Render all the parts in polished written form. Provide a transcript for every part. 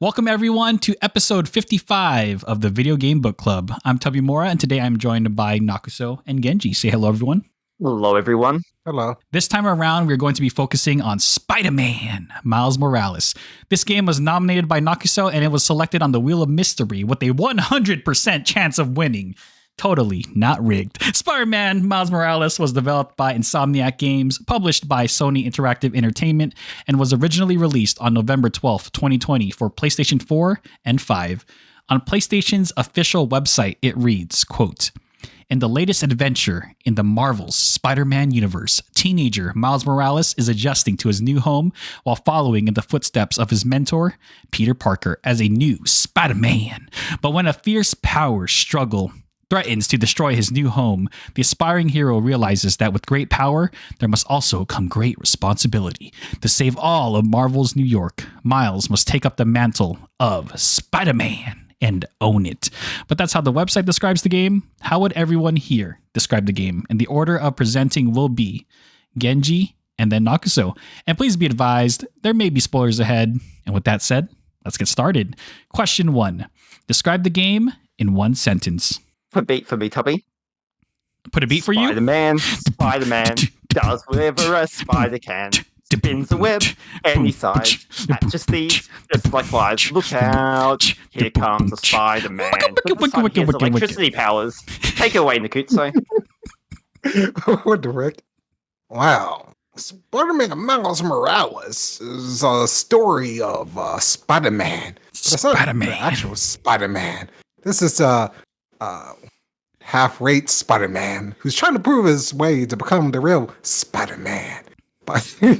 Welcome everyone to episode 55 of the Video Game Book Club. I'm Tabimura, and today I'm joined by Nakuso and Genji. Say hello, everyone. Hello, everyone. Hello. This time around, we're going to be focusing on Spider-Man, Miles Morales. This game was nominated by Nakuso, and it was selected on the Wheel of Mystery with a 100% chance of winning. Totally not rigged. Spider-Man Miles Morales was developed by Insomniac Games, published by Sony Interactive Entertainment, and was originally released on November 12th, 2020 for PlayStation 4 and 5. On PlayStation's official website, it reads, quote, "In the latest adventure in the Marvel's Spider-Man universe, teenager Miles Morales is adjusting to his new home while following in the footsteps of his mentor, Peter Parker, as a new Spider-Man. But when a fierce power struggle threatens to destroy his new home, the aspiring hero realizes that with great power, there must also come great responsibility. To save all of Marvel's New York, Miles must take up the mantle of Spider-Man and own it." But that's how the website describes the game. How would everyone here describe the game? And the order of presenting will be Genji and then Nakuso. And please be advised, there may be spoilers ahead. And with that said, let's get started. Question 1. Describe the game in one sentence. For me, Tubby. Put a beat for you? Spider-Man does whatever a spider can. Spins a web any size. Catches thieves just like flies. Look out. Here comes a Spider-Man. He has electricity powers. Take it away, Nakutsu. What the heck? Wow. Spider-Man Miles Morales is a story of Spider-Man. Spider-Man. The actual Spider-Man. This is half-rate Spider-Man who's trying to prove his way to become the real Spider-Man. But I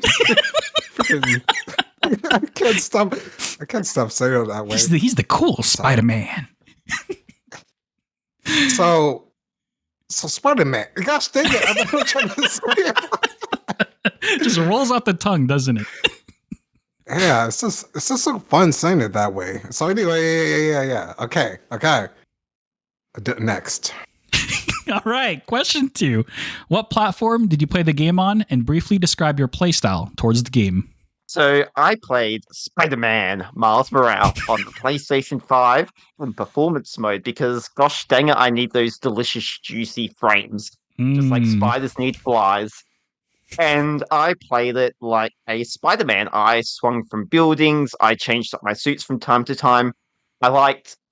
can't stop saying it that way. He's the cool Spider-Man. So Spider-Man. Gosh dang it! I've been trying to say it. Just rolls off the tongue, doesn't it? Yeah, it's just so fun saying it that way. So anyway, yeah. Okay. Next. All right. Question 2. What platform did you play the game on, and briefly describe your playstyle towards the game? So I played Spider-Man Miles Morales on the PlayStation 5 in performance mode because, gosh dang it, I need those delicious, juicy frames. Just like spiders need flies. And I played it like a Spider-Man. I swung from buildings. I changed up my suits from time to time.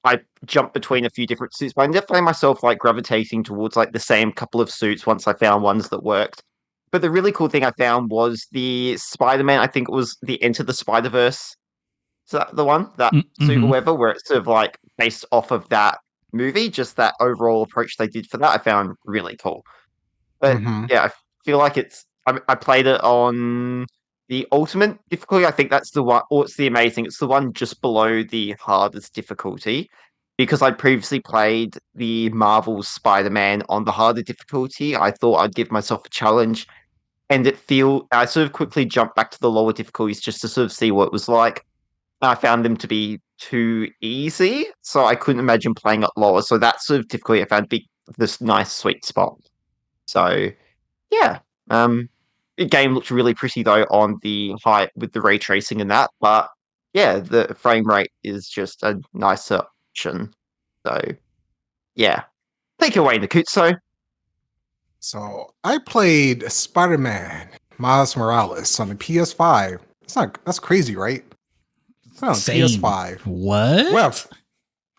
I jumped between a few different suits, but I never found myself like gravitating towards like the same couple of suits once I found ones that worked. But the really cool thing I found was the Spider-Man. I think it was the Into the Spider-Verse. Is that the one? That suit or whatever, where it's sort of like based off of that movie. Just that overall approach they did for that, I found really cool. But yeah, I feel like I played it on the ultimate difficulty. I think that's the one, or it's the amazing. It's the one just below the hardest difficulty, because I previously played the Marvel Spider-Man on the harder difficulty. I thought I'd give myself a challenge, and I sort of quickly jumped back to the lower difficulties just to sort of see what it was like. I found them to be too easy, so I couldn't imagine playing it lower. So that sort of difficulty I found to be this nice sweet spot. So yeah, the game looks really pretty though on the high with the ray tracing and that, but yeah, the frame rate is just a nicer option. So yeah, take it away, Nakutsu. So I played Spider-Man Miles Morales on the PS5. That's crazy, right? It's not on PS5. What? Well,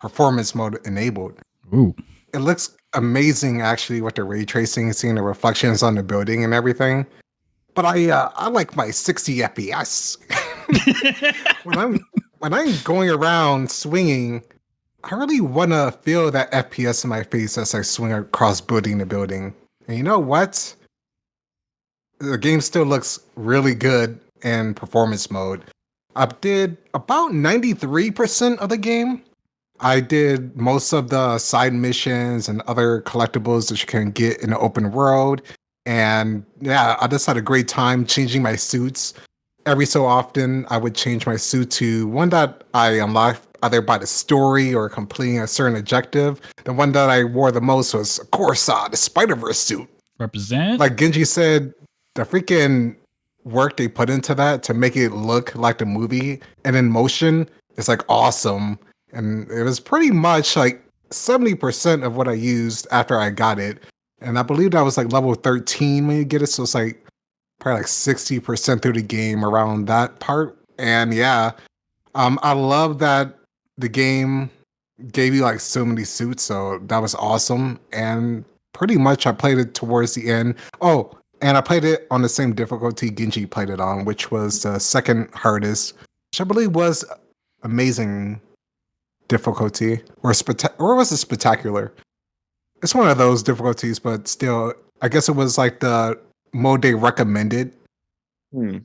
performance mode enabled. Ooh. It looks amazing actually with the ray tracing, seeing the reflections on the building and everything. But I like my 60 FPS. when I'm going around swinging, I really want to feel that FPS in my face as I swing across building to building. And you know what? The game still looks really good in performance mode. I did about 93% of the game. I did most of the side missions and other collectibles that you can get in the open world. And yeah, I just had a great time changing my suits. Every so often, I would change my suit to one that I unlocked either by the story or completing a certain objective. The one that I wore the most was, of course, the Spider-Verse suit. Represent? Like Genji said, the freaking work they put into that to make it look like the movie and in motion is like awesome. And it was pretty much like 70% of what I used after I got it. And I believe that was like level 13 when you get it. So it's like probably like 60% through the game around that part. And yeah, I love that the game gave you like so many suits. So that was awesome. And pretty much I played it towards the end. Oh, and I played it on the same difficulty Genji played it on, which was the second hardest, which I believe was amazing difficulty or was it spectacular? It's one of those difficulties, but still, I guess it was like the mode they recommended. Hmm.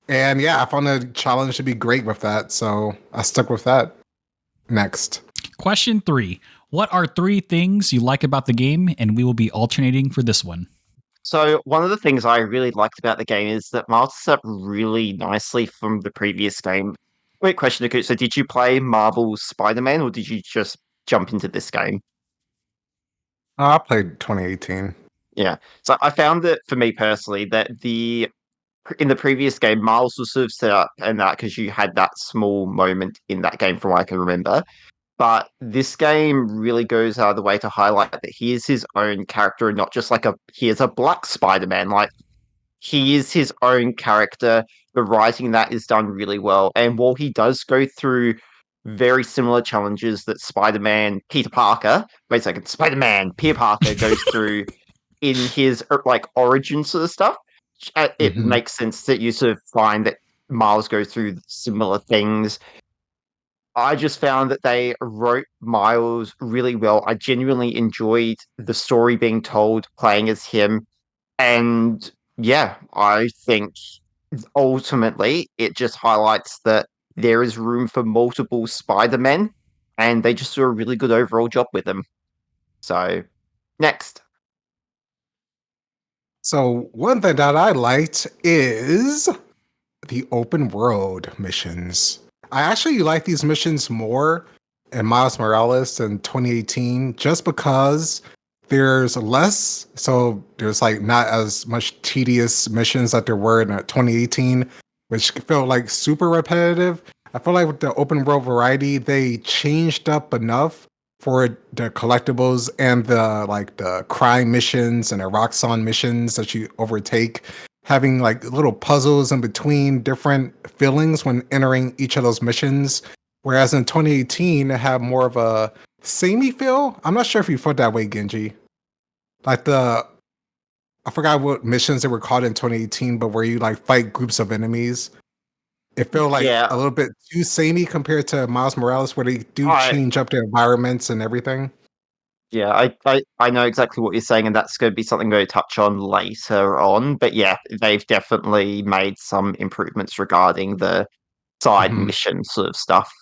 And yeah, I found the challenge to be great with that, so I stuck with that. Next. Question 3. What are 3 things you like about the game? And we will be alternating for this one. So one of the things I really liked about the game is that Miles is up really nicely from the previous game. Quick question, Niku. So did you play Marvel's Spider-Man or did you just jump into this game? I played 2018. Yeah. So I found that for me personally, that in the previous game, Miles was sort of set up and that because you had that small moment in that game from what I can remember. But this game really goes out of the way to highlight that he is his own character and not just like he is a black Spider-Man. Like he is his own character. The writing in that is done really well. And while he does go through very similar challenges that Spider-Man Peter Parker goes through in his like origin sort of stuff, it Mm-hmm. makes sense that you sort of find that Miles goes through similar things. I just found that they wrote Miles really well. I genuinely enjoyed the story being told, playing as him. And yeah, I think ultimately it just highlights that there is room for multiple Spider-Men and they just do a really good overall job with them. So, next. So one thing that I liked is the open world missions. I actually like these missions more in Miles Morales than 2018 just because there's less. So there's like not as much tedious missions that there were in 2018, which felt like super repetitive. I feel like with the open world variety, they changed up enough for the collectibles and the crime missions and the Roxxon missions that you overtake, having like little puzzles in between different feelings when entering each of those missions. Whereas in 2018, it had more of a samey feel. I'm not sure if you felt that way, Genji. Like I forgot what missions they were called in 2018, but where you like fight groups of enemies. It felt like Yeah, a little bit too samey compared to Miles Morales, where they do I change up the environments and everything. Yeah, I know exactly what you're saying, and that's going to be something we'll touch on later on. But yeah, they've definitely made some improvements regarding the side Mhm. mission sort of stuff.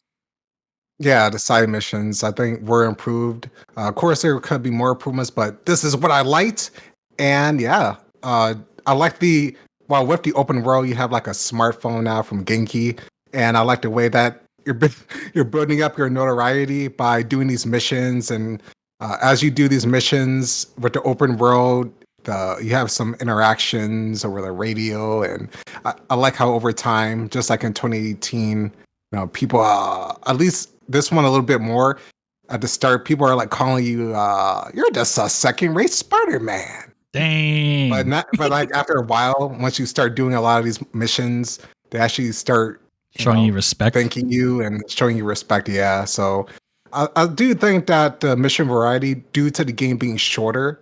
Yeah, the side missions I think were improved. Of course, there could be more improvements, but this is what I liked. And yeah, I like with the open world, you have like a smartphone now from Genki, and I like the way that you're building up your notoriety by doing these missions. And as you do these missions with the open world, you have some interactions over the radio, and I like how over time, just like in 2018, people at least this one a little bit more at the start, people are like calling you you're just a second rate Spider-Man. But Dang. not but like after a while, once you start doing a lot of these missions, they actually start, Showing you respect. thanking you and showing you respect. Yeah. So I do think that the mission variety, due to the game being shorter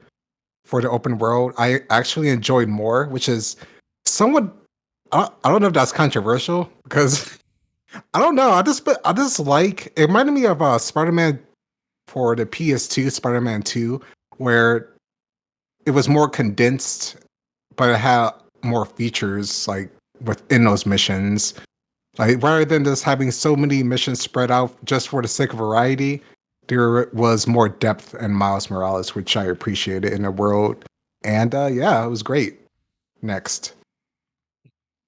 for the open world, I actually enjoyed more, which is somewhat I don't know if that's controversial because I don't know. I just like it reminded me of Spider-Man for the PS2, Spider-Man 2, where it was more condensed, but it had more features like within those missions. Like rather than just having so many missions spread out just for the sake of variety, there was more depth in Miles Morales, which I appreciated in the world. And yeah, it was great. Next.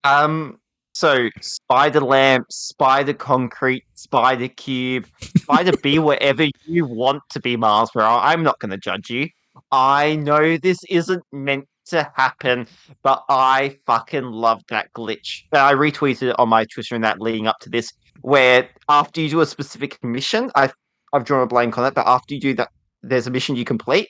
Um, so spider lamp, spider concrete, spider cube, spider be whatever you want to be, Mars Morale. I'm not going to judge you. I know this isn't meant to happen, but I fucking love that glitch. I retweeted it on my Twitter and that leading up to this. where after you do a specific mission, I've drawn a blank on it, but after you do that, there's a mission you complete,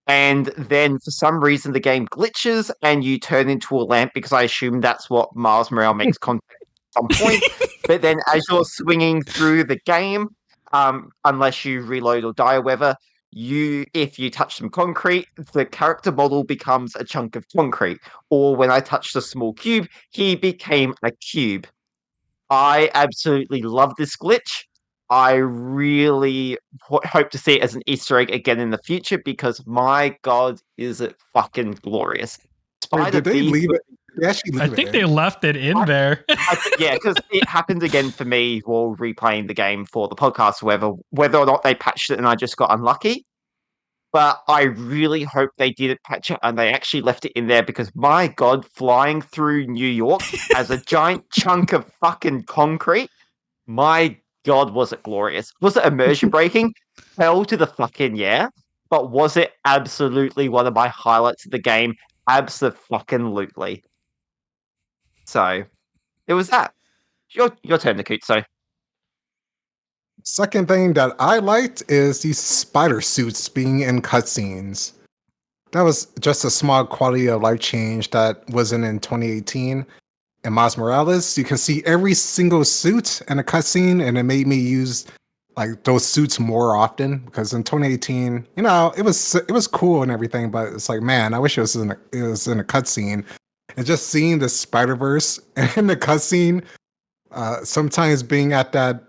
and then for some reason the game glitches and you turn into a lamp because I assume that's what Miles Morales makes contact at some point. But then as you're swinging through the game, unless you reload or die or whatever, if you touch some concrete, the character model becomes a chunk of concrete. Or when I touched a small cube, he became a cube. I absolutely love this glitch. I really hope to see it as an Easter egg again in the future because my god, is it fucking glorious! Wait, Spider did they Beast. leave it? They actually I leave it think they in. left it in there. Yeah, because it happened again for me while replaying the game for the podcast, whether or not they patched it and I just got unlucky. But I really hope they didn't patch it and they actually left it in there because my god, flying through New York as a giant chunk of fucking concrete. My god, was it glorious? Was it immersion breaking? Hell to the fucking yeah. But was it absolutely one of my highlights of the game? Absolutely. So it was that. Your turn, Nikutsu. Second thing that I liked is these spider suits being in cutscenes. That was just a small quality of life change that wasn't in 2018. In Miles Morales, you can see every single suit in a cutscene, and it made me use like those suits more often because in 2018, it was cool and everything, but it's like, man, I wish it was in a cutscene. And just seeing the Spider Verse in the cutscene, sometimes being at that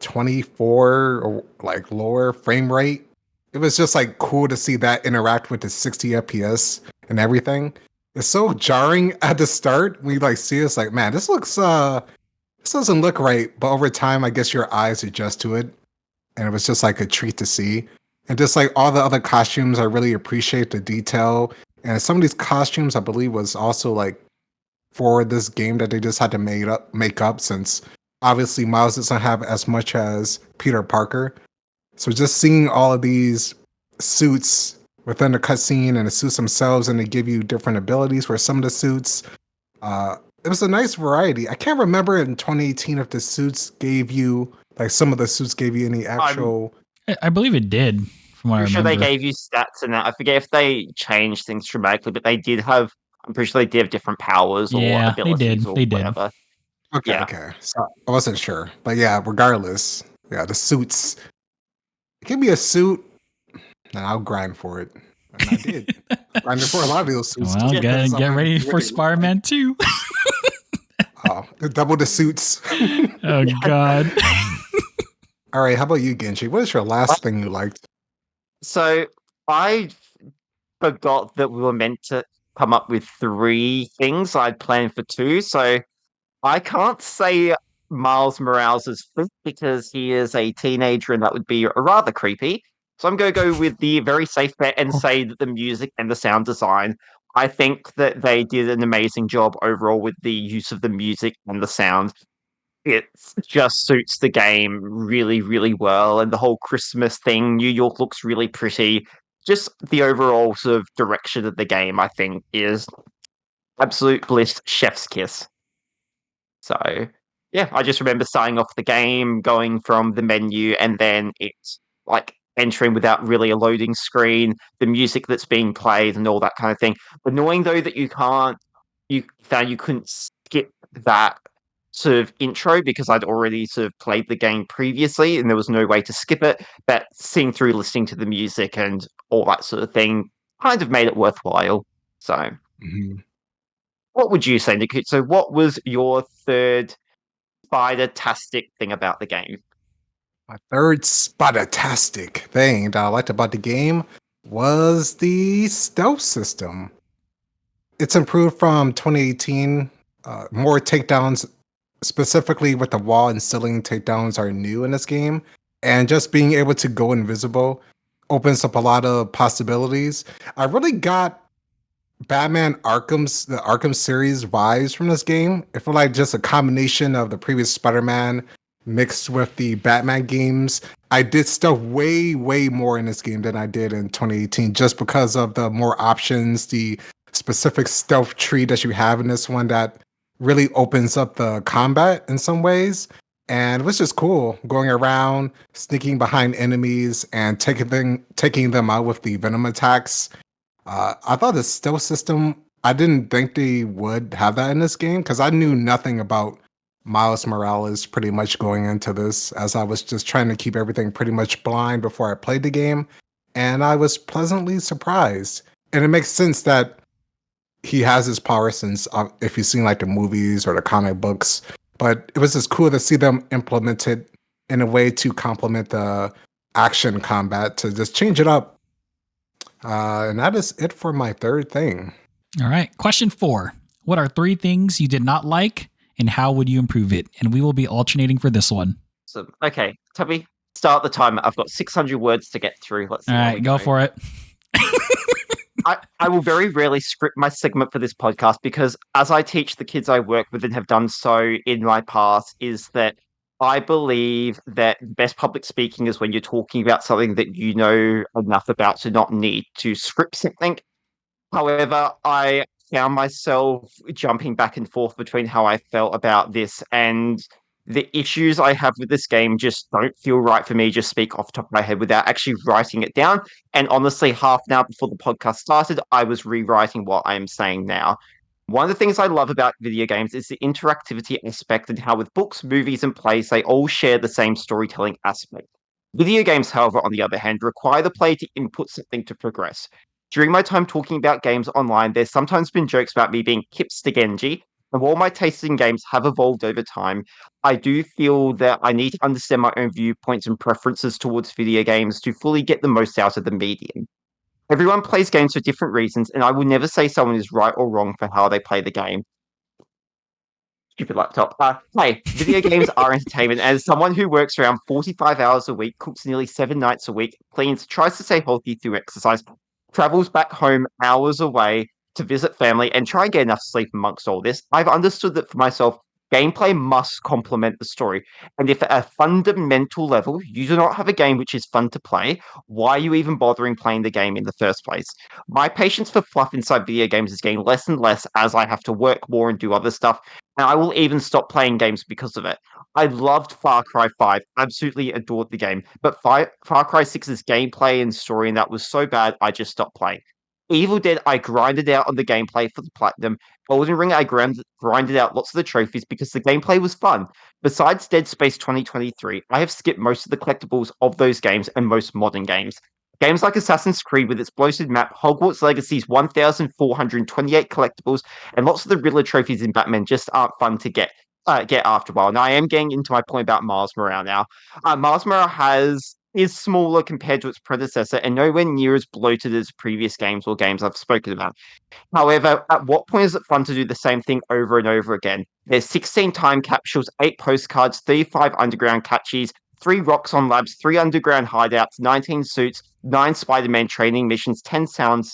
24 or like lower frame rate, it was just like cool to see that interact with the 60 FPS and everything. It's so jarring at the start when you like see it, it's like, man, this doesn't look right. But over time, I guess your eyes adjust to it, and it was just like a treat to see. And just like all the other costumes, I really appreciate the detail. And some of these costumes, I believe, was also like for this game that they just had to make up since obviously Miles doesn't have as much as Peter Parker. So just seeing all of these suits within the cutscene and the suits themselves, and they give you different abilities for some of the suits. It was a nice variety. I can't remember in 2018 if the suits gave you like some of the suits gave you any actual. I believe it did, from what I I'm sure remember. they gave you stats and that. I forget if they changed things dramatically, but they did have. I'm pretty sure they did have different powers or Yeah, they abilities did. or They did. whatever. Okay, Yeah. okay. So I wasn't sure, but yeah. Regardless, yeah, the suits. Give me a suit, and I'll grind for it. And I did. Grinded for a lot of those suits. Well, just because get of ready what for they look Spider-Man 2. like. Oh, double the suits. Oh, God. All right, how about you, Genji? What is your last thing you liked? So I forgot that we were meant to come up with 3 things. I'd planned for 2, so I can't say Miles Morales is fit because he is a teenager and that would be rather creepy. So I'm going to go with the very safe bet and say that the music and the sound design, I think that they did an amazing job overall with the use of the music and the sound. It just suits the game really, really well. And the whole Christmas thing, New York looks really pretty. Just the overall sort of direction of the game, I think, is absolute bliss, chef's kiss. So, yeah, I just remember starting off the game, going from the menu, and then it's like entering without really a loading screen, the music that's being played, and all that kind of thing. Annoying though that you found you couldn't skip that sort of intro because I'd already sort of played the game previously, and there was no way to skip it. But seeing through listening to the music and all that sort of thing kind of made it worthwhile. So, Mhm. what would you say, Nikit? So, what was your third spider-tastic thing about the game? My third spotatastic thing that I liked about the game was the stealth system. It's improved from 2018. More takedowns, specifically with the wall and ceiling takedowns, are new in this game. And just being able to go invisible opens up a lot of possibilities. I really got the Arkham series vibes from this game. It felt like just a combination of the previous Spider-Man mixed with the Batman games. I did stuff way, way more in this game than I did in 2018, just because of the more options, the specific stealth tree that you have in this one that really opens up the combat in some ways. And it was just cool going around, sneaking behind enemies, and taking them out with the venom attacks. I thought the stealth system, I didn't think they would have that in this game because I knew nothing about Miles Morales pretty much going into this, as I was just trying to keep everything pretty much blind before I played the game. And I was pleasantly surprised. And it makes sense that he has his power since if you've seen like the movies or the comic books. But it was just cool to see them implemented in a way to complement the action combat to just change it up. And that is it for my third thing. All right. Question 4. What are 3 things you did not like and how would you improve it? And we will be alternating for this one. So, okay, Tubby, start the timer. I've got 600 words to get through. Let's see. All right, go for it. I will very rarely script my segment for this podcast because as I teach the kids I work with and have done so in my past, is that I believe that best public speaking is when you're talking about something that you know enough about to not need to script something. However, I found myself jumping back and forth between how I felt about this and the issues I have with this game just don't feel right for me. Just speak off the top of my head without actually writing it down. And honestly, half an hour before the podcast started, I was rewriting what I am saying now. One of the things I love about video games is the interactivity aspect and how with books, movies, and plays, they all share the same storytelling aspect. Video games, however, on the other hand, require the player to input something to progress. During my time talking about games online, there's sometimes been jokes about me being hipster Genji, and while my tastes in games have evolved over time, I do feel that I need to understand my own viewpoints and preferences towards video games to fully get the most out of the medium. Everyone plays games for different reasons, and I will never say someone is right or wrong for how they play the game. Stupid laptop. Hey, video games are entertainment. As someone who works around 45 hours a week, cooks nearly 7 nights a week, cleans, tries to stay healthy through exercise, travels back home hours away to visit family, and try and get enough sleep amongst all this, I've understood that for myself, gameplay must complement the story. And if at a fundamental level you do not have a game which is fun to play, why are you even bothering playing the game in the first place? My patience for fluff inside video games is getting less and less as I have to work more and do other stuff, and I will even stop playing games because of it. I loved Far Cry 5, absolutely adored the game, but Far Cry 6's gameplay and story, and that was so bad, I just stopped playing. Evil Dead, I grinded out on the gameplay for the platinum. Elden Ring, I grinded out lots of the trophies because the gameplay was fun. Besides Dead Space 2023, I have skipped most of the collectibles of those games and most modern games. Games like Assassin's Creed with its bloated map, Hogwarts Legacy's 1,428 collectibles, and lots of the Riddler trophies in Batman just aren't fun to get after a while. Now, I am getting into my point about Miles Morales now. Miles Morales is smaller compared to its predecessor and nowhere near as bloated as previous games or games I've spoken about. However, at what point is it fun to do the same thing over and over again? There's 16 time capsules, 8 postcards, 35 underground catchies, 3 rocks on labs, 3 underground hideouts, 19 suits, 9 Spider-Man training missions, 10 sound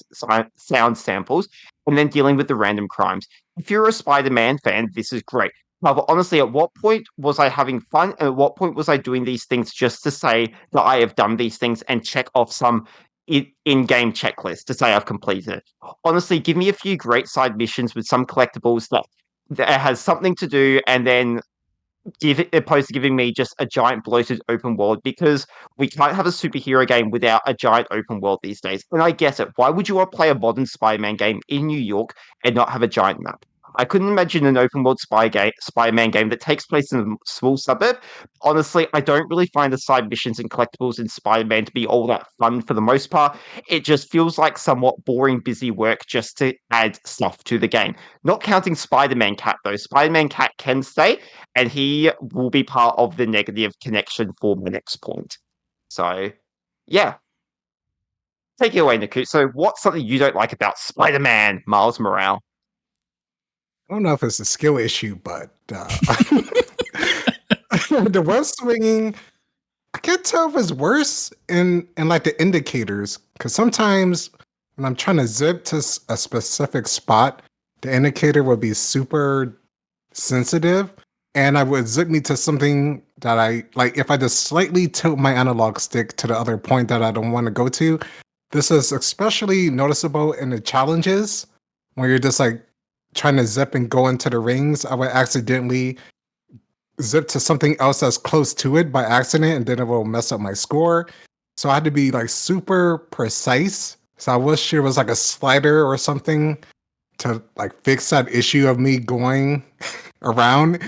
samples, and then dealing with the random crimes. If you're a Spider-Man fan, this is great. However, honestly, at what point was I having fun? And at what point was I doing these things just to say that I have done these things and check off some in-game checklist to say I've completed it? Honestly, give me a few great side missions with some collectibles that has something to do, and then give it opposed to giving me just a giant bloated open world, because we can't have a superhero game without a giant open world these days. And I get it. Why would you want to play a modern Spider-Man game in New York and not have a giant map? I couldn't imagine an open world Spider-Man game that takes place in a small suburb. Honestly, I don't really find the side missions and collectibles in Spider-Man to be all that fun for the most part. It just feels like somewhat boring, busy work just to add stuff to the game. Not counting Spider-Man Cat, though. Spider-Man Cat can stay, and he will be part of the negative connection for my next point. So, yeah. Take it away, Niku. So, what's something you don't like about Spider-Man, Miles Morales? I don't know if it's a skill issue, but the web swinging, I can't tell if it's worse in like the indicators, because sometimes when I'm trying to zip to a specific spot, the indicator would be super sensitive, and I would zip me to something that I like. If I just slightly tilt my analog stick to the other point that I don't want to go to, this is especially noticeable in the challenges when you're just like trying to zip and go into the rings. I would accidentally zip to something else that's close to it by accident, and then it will mess up my score. So I had to be like super precise. So I wish there was like a slider or something to like fix that issue of me going around.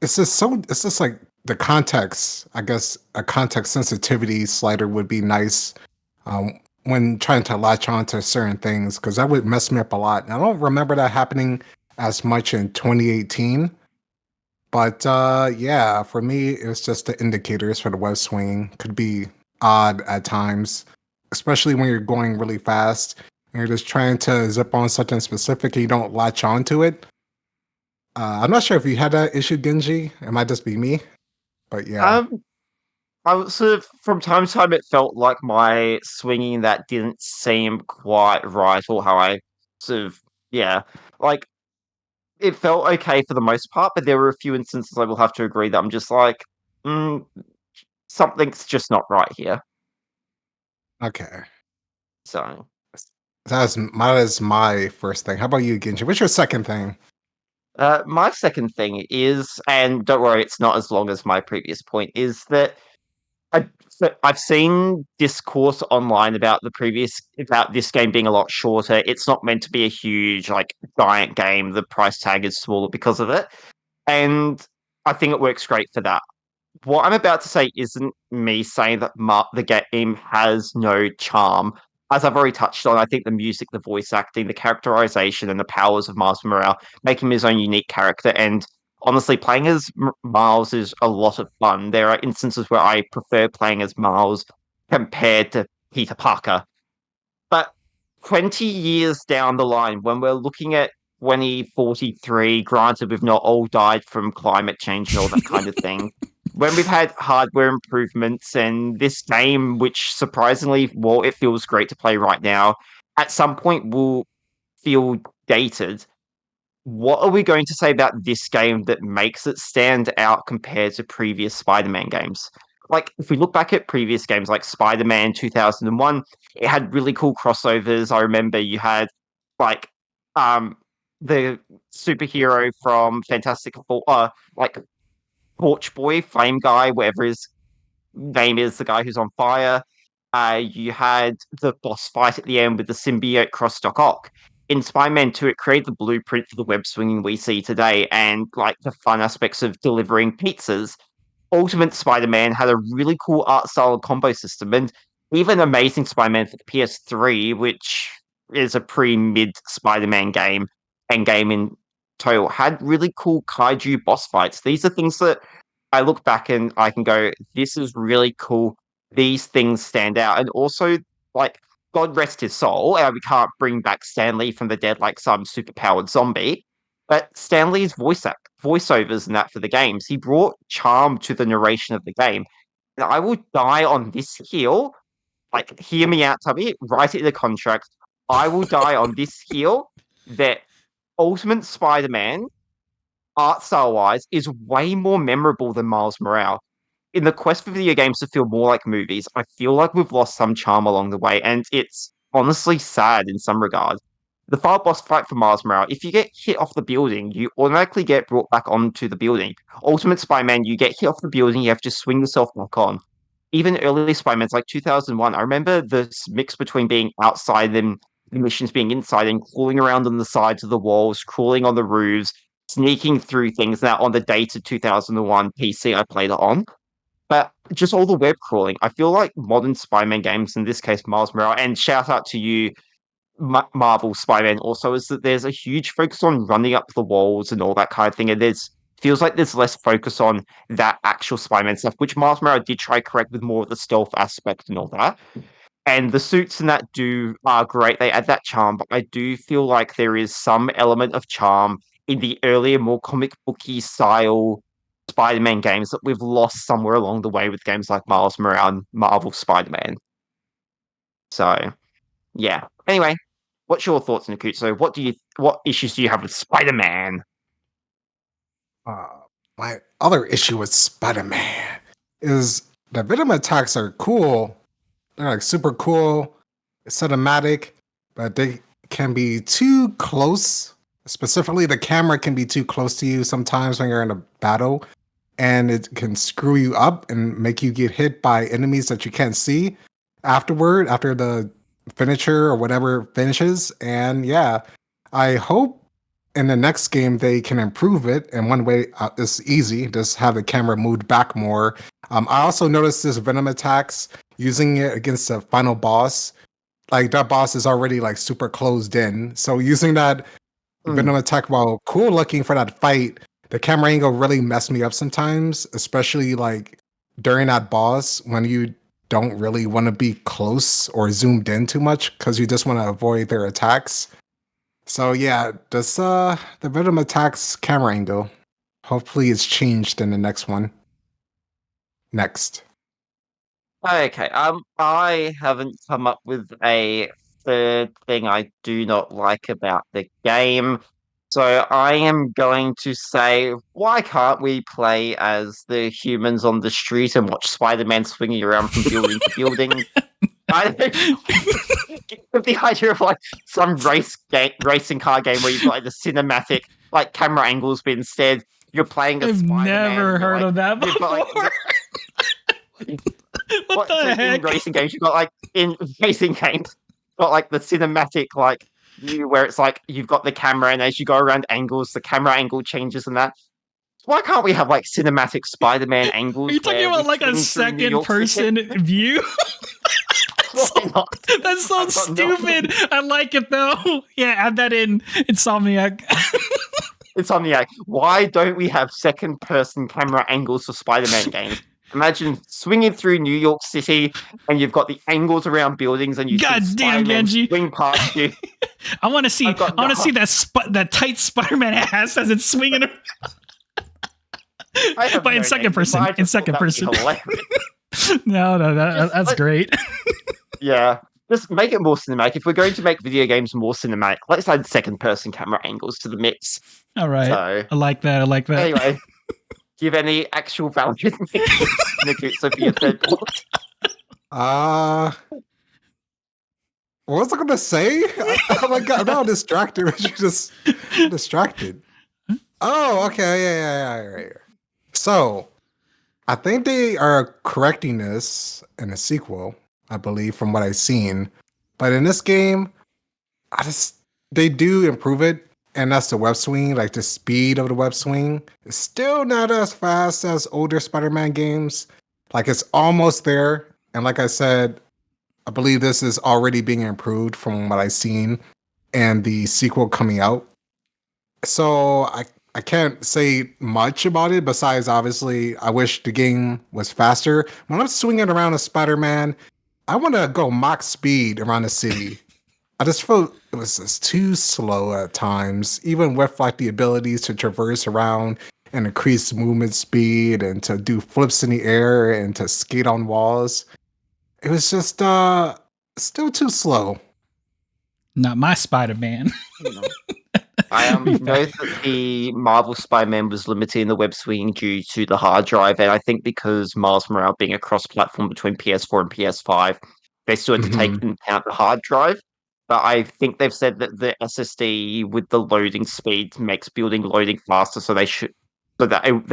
It's just like the context. I guess a context sensitivity slider would be nice when trying to latch on to certain things, because that would mess me up a lot. And I don't remember that happening as much in 2018. But yeah, for me, it's just the indicators for the web swinging could be odd at times, especially when you're going really fast and you're just trying to zip on something specific and you don't latch onto it. I'm not sure if you had that issue, Genji. It might just be me, but yeah. I was sort of from time to time it felt like my swinging that didn't seem quite right, or how I sort of yeah, like it felt okay for the most part, but there were a few instances I will have to agree that I'm just like, mm, something's just not right here. Okay. So, That is my first thing. How about you, Genji? What's your second thing? my second thing is, and don't worry, it's not as long as my previous point, is that I've seen discourse online about about this game being a lot shorter. It's not meant to be a huge, like, giant game. The price tag is smaller because of it, and I think it works great for that. What I'm about to say isn't me saying that the game has no charm. As I've already touched on, I think the music, the voice acting, the characterization, and the powers of Miles Morale make him his own unique character. And honestly, playing as Miles is a lot of fun. There are instances where I prefer playing as Miles compared to Peter Parker. But 20 years down the line, when we're looking at 2043, granted we've not all died from climate change and all that kind of thing, when we've had hardware improvements and this game, which surprisingly, well, it feels great to play right now, at some point will feel dated. What are we going to say about this game that makes it stand out compared to previous Spider-Man games? Like, if we look back at previous games like Spider-Man 2001, it had really cool crossovers. I remember you had, like, um, the superhero from Fantastic Four, like, Torch Boy, Flame Guy, whatever his name is, the guy who's on fire. You had the boss fight at the end with the symbiote cross-stock Ock. In Spider-Man 2, it created the blueprint for the web swinging we see today, and like the fun aspects of delivering pizzas. Ultimate Spider-Man had a really cool art style combo system, and even Amazing Spider-Man for the PS3, which is a pre-mid Spider-Man game and game in total, had really cool kaiju boss fights. These are things that I look back and I can go, this is really cool. These things stand out. And also, like, God rest his soul. We can't bring back Stanley from the dead like some superpowered zombie. But Stanley's voiceovers and that for the games, he brought charm to the narration of the game. And I will die on this hill. Like, hear me out, Tubby. Write it in the contract. I will die on this hill that Ultimate Spider-Man art style wise, is way more memorable than Miles Morale. In the quest for video games to feel more like movies, I feel like we've lost some charm along the way, and it's honestly sad in some regards. The final boss fight for Miles Morale, if you get hit off the building, you automatically get brought back onto the building. Ultimate Spider-Man, you get hit off the building, you have to swing yourself back on. Even early Spider-Man's like 2001, I remember this mix between being outside and the missions being inside and crawling around on the sides of the walls, crawling on the roofs, sneaking through things that on the dated 2001 PC I played it on. But just all the web crawling, I feel like modern Spider-Man games, in this case Miles Morales, and shout out to you, Marvel Spider-Man also, is that there's a huge focus on running up the walls and all that kind of thing, and there's feels like there's less focus on that actual Spider-Man stuff, which Miles Morales did try correct with more of the stealth aspect and all that. And the suits and that do are great. They add that charm, but I do feel like there is some element of charm in the earlier, more comic booky style Spider-Man games that we've lost somewhere along the way with games like Miles Morales and Marvel Spider-Man. So yeah. Anyway, what's your thoughts, Nikutsu? What issues do you have with Spider-Man? Uh, my other issue with Spider-Man is the Venom attacks are cool. They're like super cool, cinematic, but they can be too close. Specifically, the camera can be too close to you sometimes when you're in a battle. and it can screw you up and make you get hit by enemies that you can't see afterward, after the finisher or whatever finishes. And yeah, I hope in the next game they can improve it. And one way is easy, just have the camera moved back more. I also noticed this venom attacks using it against the final boss. Like that boss is already like super closed in. So using that venom attack, while cool looking for that fight, the camera angle really messed me up sometimes, especially like during that boss when you don't really want to be close or zoomed in too much because you just want to avoid their attacks. So yeah, this the venom attacks camera angle. Hopefully it's changed in the next one. Next. Okay, I haven't come up with a third thing I do not like about the game. So I am going to say, why can't we play as the humans on the street and watch Spider-Man swinging around from building to building? I think the idea of like some racing car game where you've got like the cinematic like camera angles, but instead you're playing as I've Spider-Man. never heard of that you've got, before. What the so heck? in racing games, you've got like in racing games, got like the cinematic like view where it's like you've got the camera, and as you go around angles, the camera angle changes and that. Why can't we have like cinematic Spider-Man angles? Are you talking where about we like a swing through New second York person City? view? Why not? That's so I've got no- stupid. I like it though. Yeah, add that in. Insomniac. Insomniac, why don't we have second-person camera angles for Spider-Man games? Imagine swinging through New York City, and you've got the angles around buildings, and you God see damn, Spider-Man Genji. swing past you. I want to see. I've got I want to no- see that tight Spider-Man ass as it's swinging. I have But in no second name, person. but I In just thought second that would be person. hilarious. No, Just that's like- great. Yeah, just make it more cinematic. If we're going to make video games more cinematic, let's add second-person camera angles to the mix. All right. So, I like that. I like that. anyway, do you have any actual valid Nagusa for your third point? What was I gonna say? Oh my god, I'm now distracted. You just distracted. Oh, okay, yeah, right. So, I think they are correcting this in a sequel, I believe, from what I've seen. But in this game, they do improve it, and that's the web swing, like the speed of the web swing. It's still not as fast as older Spider-Man games. Like it's almost there. And like I said, I believe this is already being improved from what I've seen and the sequel coming out. So I can't say much about it besides obviously I wish the game was faster. When I'm swinging around a Spider-Man, I want to go Mach speed around the city. I just felt it was just too slow at times, even with like the abilities to traverse around and increase movement speed and to do flips in the air and to skate on walls. It was just still too slow. Not my Spider-Man. You know. I know that the Marvel Spider-Man was limited in the web swinging due to the hard drive, and I think because Miles Morales being a cross-platform between PS4 and PS5, they still had to take into account the hard drive. But I think they've said that the SSD with the loading speed makes building loading faster, so they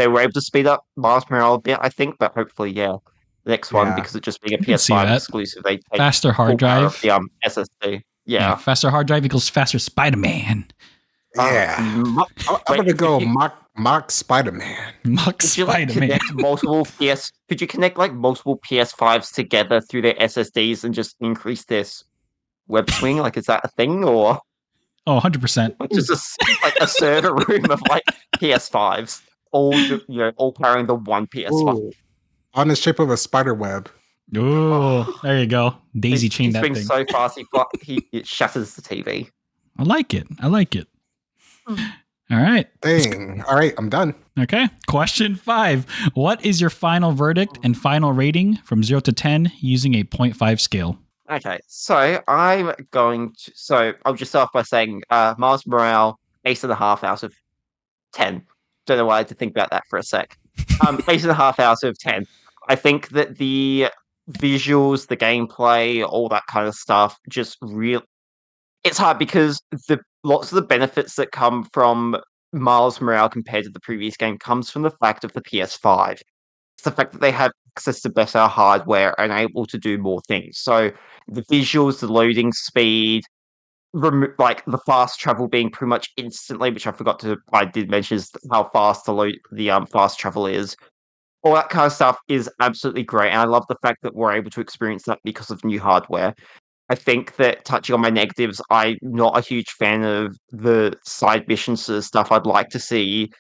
were able to speed up Miles Morales a bit, I think. But hopefully, yeah, the next one, Yeah. because it just being a I can see PS5 that. exclusive, they take Faster hard full power drive. of the SSD. Yeah. Faster hard drive equals faster Spider-Man. Yeah. I'm gonna go Mach Spider-Man. Mach Could you like Spider-Man. connect multiple PS? Could you connect like multiple PS5s together through their SSDs and just increase this web swing? Like, is that a thing, or Oh, 100%. like just like a server room of like PS5s, all powering the one PS5? Ooh. On the shape of a spider web. Oh, there you go. Daisy chain He that swings thing. so fast it shatters the TV. I like it. All right. Dang. All right, I'm done. Okay. Question 5. What is your final verdict and final rating from 0 to 10 using a 0.5 scale? Okay, so I'm going to. So I'll just start off by saying, Miles Morales, 8.5 out of 10. Don't know why I had to think about that for a sec. 8.5 out of 10. I think that the visuals, the gameplay, all that kind of stuff, just real. It's hard because lots of the benefits that come from Miles Morales compared to the previous game comes from the fact of the PS5. It's the fact that they have access to better hardware and able to do more things. So the visuals, the loading speed, like the fast travel being pretty much instantly, which I did mention is how fast the fast travel is. All that kind of stuff is absolutely great, and I love the fact that we're able to experience that because of new hardware. I think that touching on my negatives, I'm not a huge fan of the side missions sort of stuff. I'd like to see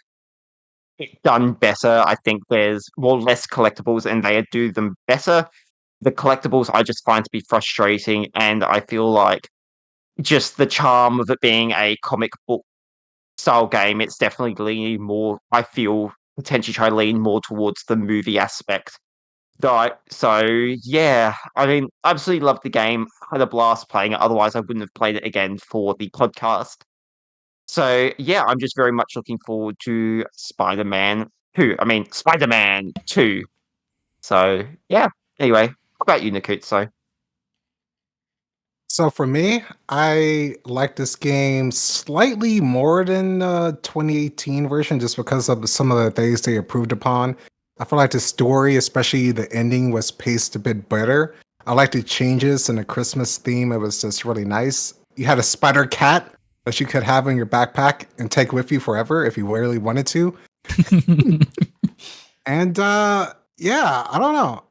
it done better. I think there's less collectibles, and they do them better. The collectibles I just find to be frustrating, and I feel like just the charm of it being a comic book style game, it's definitely leaning more, I feel, potentially try to lean more towards the movie aspect. So yeah, I mean, absolutely loved the game. Had a blast playing it. Otherwise, I wouldn't have played it again for the podcast. So yeah, I'm just very much looking forward to Spider-Man 2. I mean, Spider-Man 2. So yeah. Anyway, what about you, Nikutso? So for me, I like this game slightly more than 2018 version just because of some of the things they improved upon. I feel like the story, especially the ending, was paced a bit better. I like the changes and the Christmas theme. It was just really nice. You had a spider cat that you could have in your backpack and take with you forever if you really wanted to. And yeah, I don't know.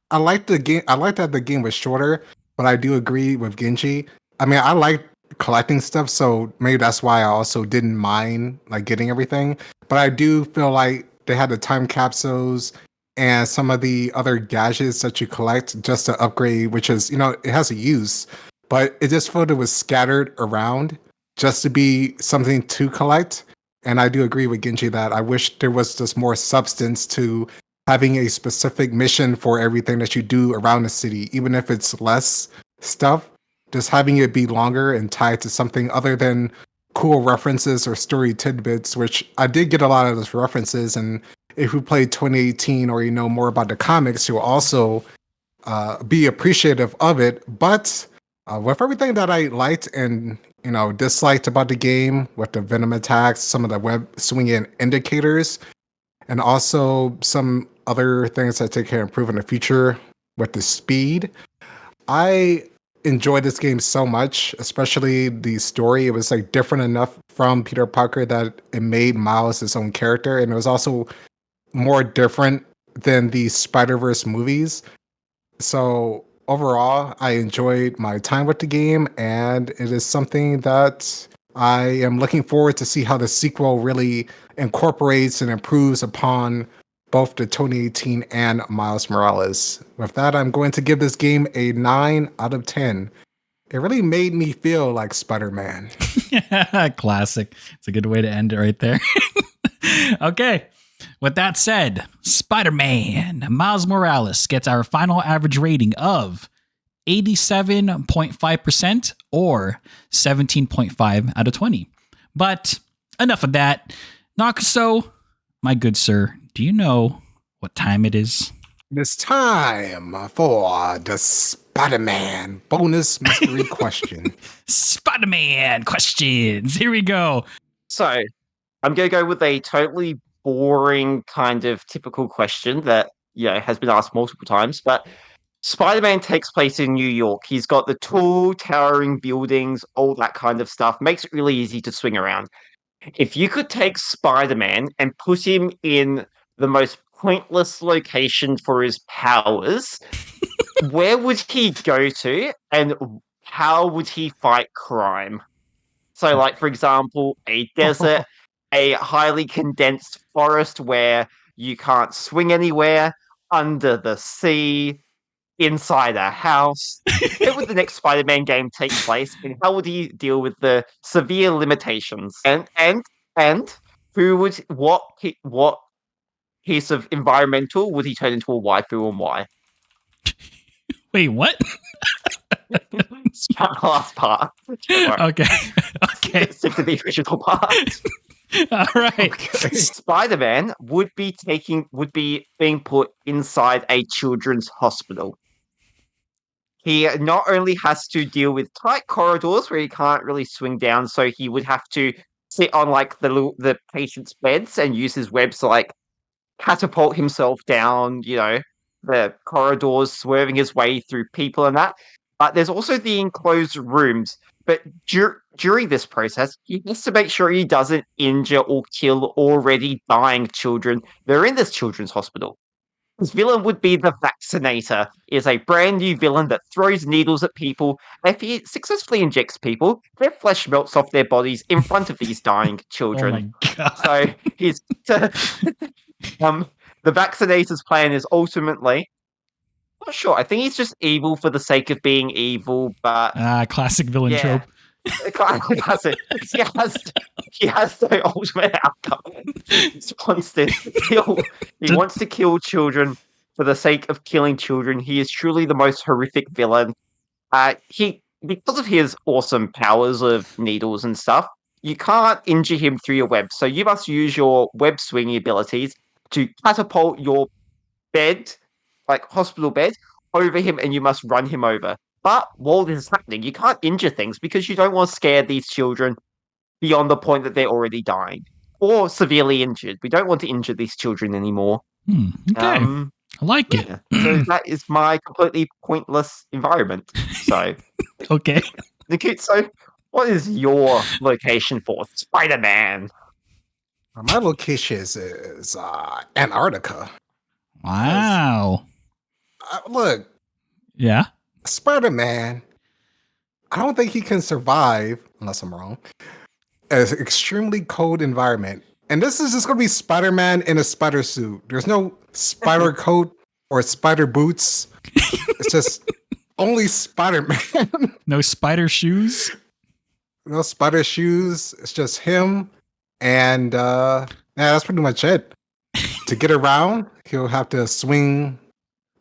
I like the game. I like that the game was shorter, but I do agree with Genji. I mean, I like collecting stuff, so maybe that's why I also didn't mind like getting everything. But I do feel like they had the time capsules and some of the other gadgets that you collect just to upgrade, which is it has a use, but it just felt it was scattered around just to be something to collect. And I do agree with Genji that I wish there was just more substance to having a specific mission for everything that you do around the city, even if it's less stuff, just having it be longer and tied to something other than cool references or story tidbits, which I did get a lot of those references. And if you played 2018 or you know more about the comics, you'll also be appreciative of it. But with everything that I liked and disliked about the game, with the venom attacks, some of the web swinging indicators, and also some other things that take care of improve in the future with the speed. I enjoyed this game so much, especially the story. It was like different enough from Peter Parker that it made Miles his own character, and it was also more different than the Spider-Verse movies. So overall, I enjoyed my time with the game, and it is something that I am looking forward to see how the sequel really incorporates and improves upon both the 2018 and Miles Morales. With that, I'm going to give this game a 9 out of 10. It really made me feel like Spider-Man. Classic. It's a good way to end it right there. Okay. With that said, Spider-Man Miles Morales gets our final average rating of 87.5% or 17.5 out of 20. But enough of that. Nakuso, my good sir, do you know what time it is? It's time for the Spider-Man bonus mystery question. Spider-Man questions. Here we go. So I'm going to go with a totally boring kind of typical question that has been asked multiple times, but Spider-Man takes place in New York. He's got the tall, towering buildings, all that kind of stuff. Makes it really easy to swing around. If you could take Spider-Man and put him in the most pointless location for his powers, where would he go to and how would he fight crime? So, like, for example, a desert, a highly condensed forest where you can't swing anywhere, under the sea, inside a house. Where would the next Spider-Man game take place, and how would he deal with the severe limitations? And who would what piece of environmental would he turn into a waifu and why? Wait, what? Scrap the last part. Okay. Okay. Stick to the original part. All right. Okay. Spider-Man would be being put inside a children's hospital. He not only has to deal with tight corridors where he can't really swing down, so he would have to sit on like the patient's beds and use his webs to like catapult himself down, the corridors, swerving his way through people and that. But there's also the enclosed rooms. But during this process, he has to make sure he doesn't injure or kill already dying children. They're in this children's hospital. His villain would be the Vaccinator. Is a brand new villain that throws needles at people. If he successfully injects people, their flesh melts off their bodies in front of these dying Oh my children. god. So he's the Vaccinator's plan is ultimately not sure. I think he's just evil for the sake of being evil, but Classic villain trope. That's it. He has the ultimate outcome. He wants to kill children for the sake of killing children. He is truly the most horrific villain. Because of his awesome powers of needles and stuff, you can't injure him through your web. So you must use your web swinging abilities to catapult your bed, like hospital bed, over him, and you must run him over. But while this is happening, you can't injure things because you don't want to scare these children beyond the point that they're already dying or severely injured. We don't want to injure these children anymore. Okay. I like it. So that is my completely pointless environment. So, okay. Nikitsu, what is your location for Spider-Man? My location is Antarctica. Wow. Look. Yeah. Spider-Man, I don't think he can survive, unless I'm wrong, an extremely cold environment. And this is just going to be Spider-Man in a spider suit. There's no spider coat or spider boots. It's just only Spider-Man. No spider shoes? No spider shoes. It's just him. And that's pretty much it. To get around, he'll have to swing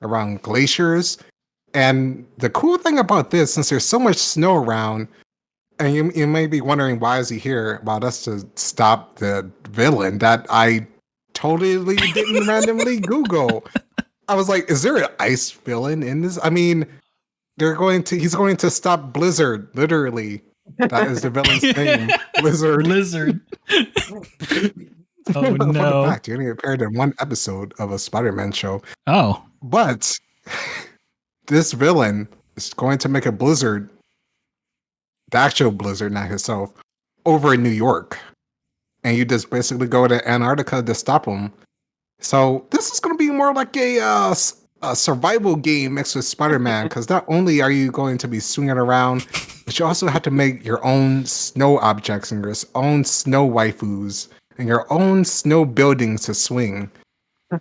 around glaciers. And the cool thing about this, since there's so much snow around, and you may be wondering, why is he here? Well, that's to stop the villain that I totally didn't randomly Google. I was like, is there an ice villain in this? I mean, he's going to stop Blizzard, literally. That is the villain's name. Blizzard. Blizzard. Oh, no. Fun fact, you only appeared in one episode of a Spider-Man show. Oh. But this villain is going to make a blizzard, the actual blizzard, not himself, over in New York. And you just basically go to Antarctica to stop him. So this is going to be more like a survival game mixed with Spider-Man, because not only are you going to be swinging around, but you also have to make your own snow objects and your own snow waifus and your own snow buildings to swing.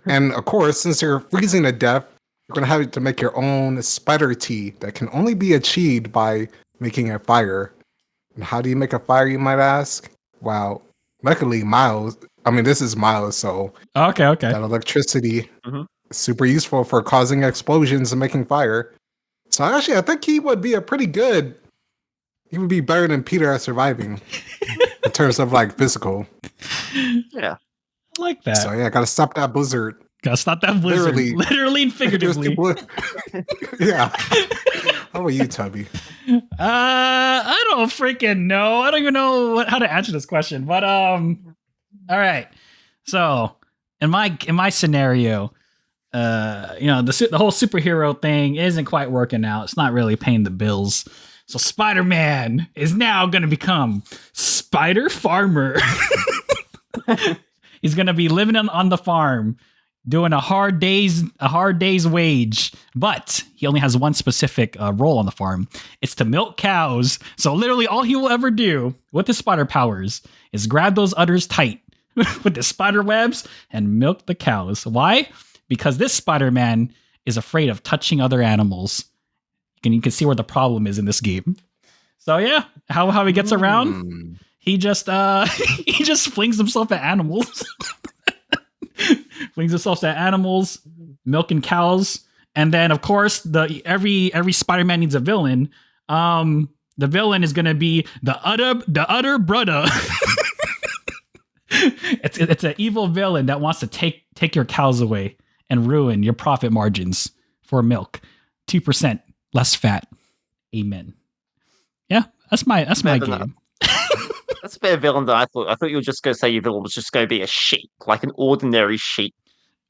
And of course, since you're freezing to death, you're going to have to make your own spider tea that can only be achieved by making a fire. And how do you make a fire, you might ask? Well, luckily, this is Miles, so okay. That electricity is super useful for causing explosions and making fire. So actually, I think he would be he would be better than Peter at surviving in terms of like physical. Yeah. I like that. So yeah, gotta stop that blizzard. Gotta stop that blizzard. Literally and figuratively. Yeah. How about you, Tubby? I don't freaking know. I don't even know how to answer this question. But all right. So in my scenario, the whole superhero thing isn't quite working out. It's not really paying the bills. So Spider-Man is now going to become Spider Farmer. He's going to be living on the farm, doing a hard day's wage, but he only has one specific role on the farm. It's to milk cows. So literally all he will ever do with his spider powers is grab those udders tight with the spider webs and milk the cows. Why? Because this Spider-Man is afraid of touching other animals. And you can see where the problem is in this game. So yeah, how he gets around, he just flings himself at animals. Flings himself at animals, milking cows, and then of course every Spider-Man needs a villain. The villain is gonna be the utter brother. It's an evil villain that wants to take your cows away and ruin your profit margins for milk. 2% less fat. Amen. Yeah, that's my game. That's a better villain than I thought. I thought you were just going to say your villain was just going to be a sheep, like an ordinary sheep.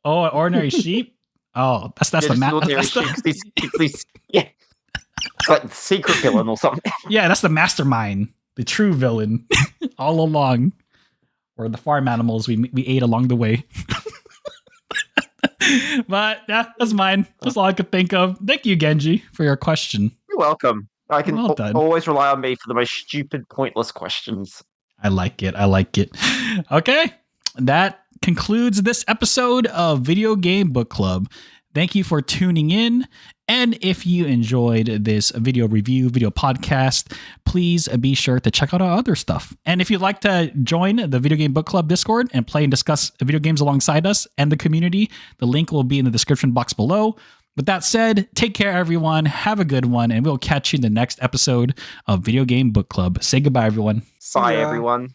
Oh, an ordinary sheep. Oh, that's Yeah, the just an ma- ordinary that's sheep. the, 'Cause yeah, it's like the secret villain or something. yeah, that's the mastermind, the true villain, all along, or the farm animals we ate along the way. But yeah, that's mine. That's all I could think of. Thank you, Genji, for your question. You're welcome. I can Well done. always rely on me for the most stupid, pointless questions. I like it. Okay. That concludes this episode of Video Game Book Club. Thank you for tuning in. And if you enjoyed this video review, video podcast, please be sure to check out our other stuff. And if you'd like to join the Video Game Book Club Discord and play and discuss video games alongside us and the community, the link will be in the description box below. With that said, take care, everyone. Have a good one, and we'll catch you in the next episode of Video Game Book Club. Say goodbye, everyone. Bye, everyone.